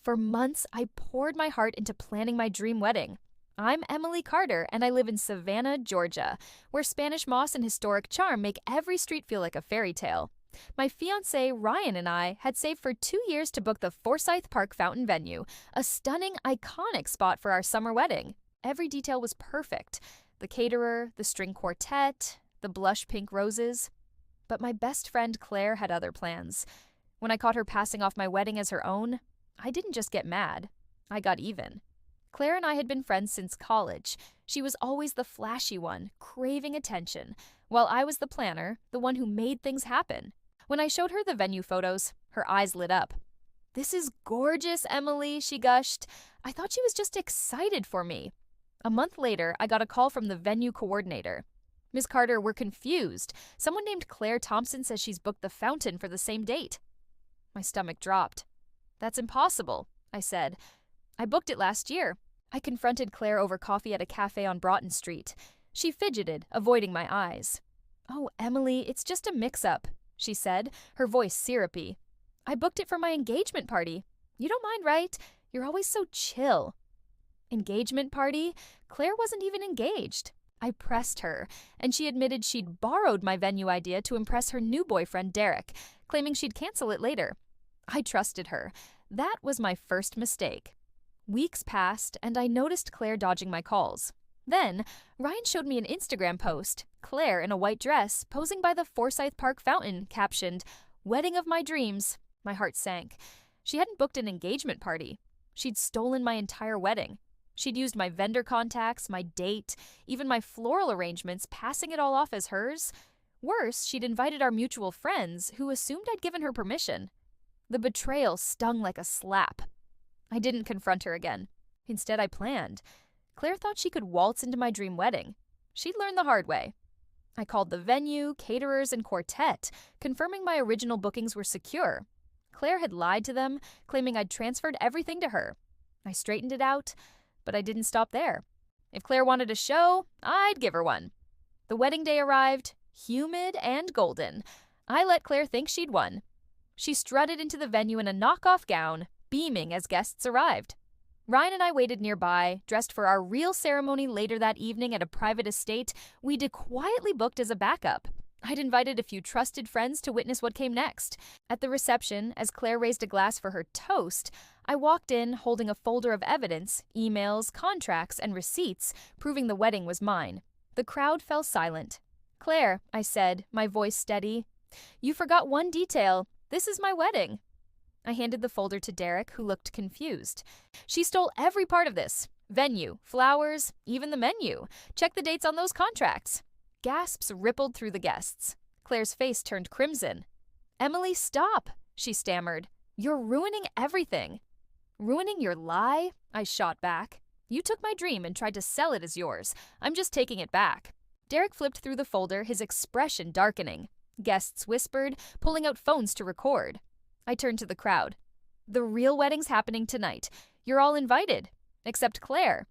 For months, I poured my heart into planning my dream wedding. I'm Emily Carter, and I live in Savannah, Georgia, where Spanish moss and historic charm make every street feel like a fairy tale. My fiancé, Ryan, and I had saved for 2 years to book the Forsyth Park Fountain venue, a stunning, iconic spot for our summer wedding. Every detail was perfect. The caterer, the string quartet, the blush pink roses. But my best friend Claire had other plans. When I caught her passing off my wedding as her own, I didn't just get mad. I got even. Claire and I had been friends since college. She was always the flashy one, craving attention, while I was the planner, the one who made things happen. When I showed her the venue photos, her eyes lit up. "This is gorgeous, Emily," she gushed. I thought she was just excited for me. A month later, I got a call from the venue coordinator. "Ms. Carter, we're confused. Someone named Claire Thompson says she's booked the fountain for the same date." My stomach dropped. "That's impossible," I said. "I booked it last year." I confronted Claire over coffee at a cafe on Broughton Street. She fidgeted, avoiding my eyes. "Oh, Emily, it's just a mix-up," she said, her voice syrupy. "I booked it for my engagement party. You don't mind, right? You're always so chill." Engagement party? Claire wasn't even engaged. I pressed her, and she admitted she'd borrowed my venue idea to impress her new boyfriend, Derek, claiming she'd cancel it later. I trusted her. That was my first mistake. Weeks passed, and I noticed Claire dodging my calls. Then, Ryan showed me an Instagram post, Claire in a white dress, posing by the Forsyth Park fountain, captioned, "Wedding of my dreams." My heart sank. She hadn't booked an engagement party. She'd stolen my entire wedding. She'd used my vendor contacts, my date, even my floral arrangements, passing it all off as hers. Worse, she'd invited our mutual friends, who assumed I'd given her permission. The betrayal stung like a slap. I didn't confront her again. Instead, I planned. Claire thought she could waltz into my dream wedding. She'd learn the hard way. I called the venue, caterers, and quartet, confirming my original bookings were secure. Claire had lied to them, claiming I'd transferred everything to her. I straightened it out, but I didn't stop there. If Claire wanted a show, I'd give her one. The wedding day arrived, humid and golden. I let Claire think she'd won. She strutted into the venue in a knockoff gown, beaming as guests arrived. Ryan and I waited nearby, dressed for our real ceremony later that evening at a private estate we'd quietly booked as a backup. I'd invited a few trusted friends to witness what came next. At the reception, as Claire raised a glass for her toast, I walked in holding a folder of evidence, emails, contracts, and receipts, proving the wedding was mine. The crowd fell silent. "Claire," I said, my voice steady, "you forgot one detail. This is my wedding." I handed the folder to Derek, who looked confused. "She stole every part of this. Venue, flowers, even the menu. Check the dates on those contracts." Gasps rippled through the guests. Claire's face turned crimson. "Emily, stop," she stammered. "You're ruining everything." "Ruining your lie?" I shot back. "You took my dream and tried to sell it as yours. I'm just taking it back." Derek flipped through the folder, his expression darkening. Guests whispered, pulling out phones to record. I turned to the crowd. "The real wedding's happening tonight. You're all invited. Except Claire."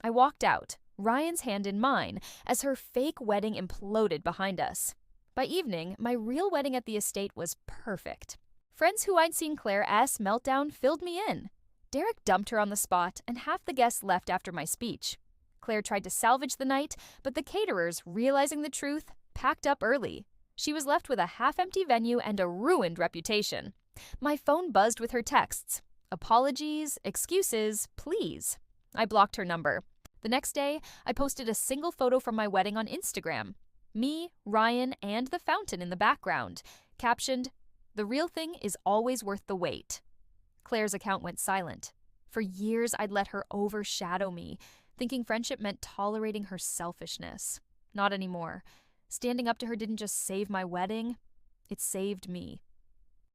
I walked out, Ryan's hand in mine, as her fake wedding imploded behind us. By evening, my real wedding at the estate was perfect. Friends who I'd seen Claire S. meltdown filled me in. Derek dumped her on the spot, and half the guests left after my speech. Claire tried to salvage the night, but the caterers, realizing the truth, packed up early. She was left with a half-empty venue and a ruined reputation. My phone buzzed with her texts. Apologies, excuses, please. I blocked her number. The next day, I posted a single photo from my wedding on Instagram. Me, Ryan, and the fountain in the background. Captioned, "The real thing is always worth the wait." Claire's account went silent. For years, I'd let her overshadow me, thinking friendship meant tolerating her selfishness. Not anymore. Standing up to her didn't just save my wedding, it saved me.